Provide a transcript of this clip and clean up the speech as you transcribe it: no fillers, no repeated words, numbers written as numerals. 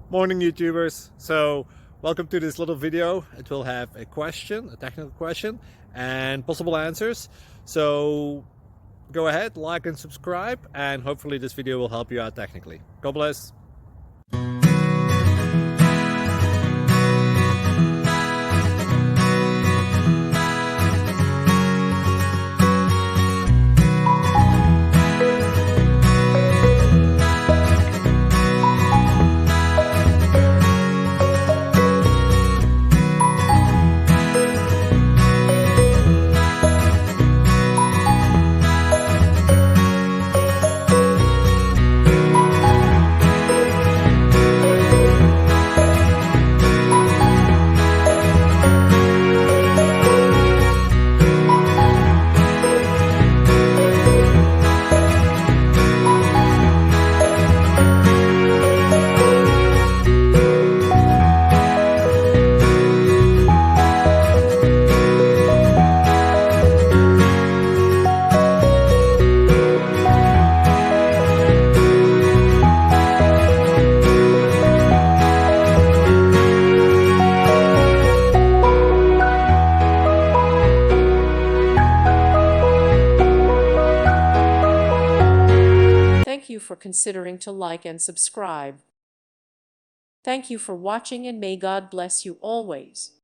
Morning YouTubers. So welcome to this little video. It will have a question, a technical question, and possible answers. So go ahead, like and subscribe, and hopefully this video will help you out technically. God bless. Thank you for considering to like and subscribe. Thank you for watching, and may God bless you always.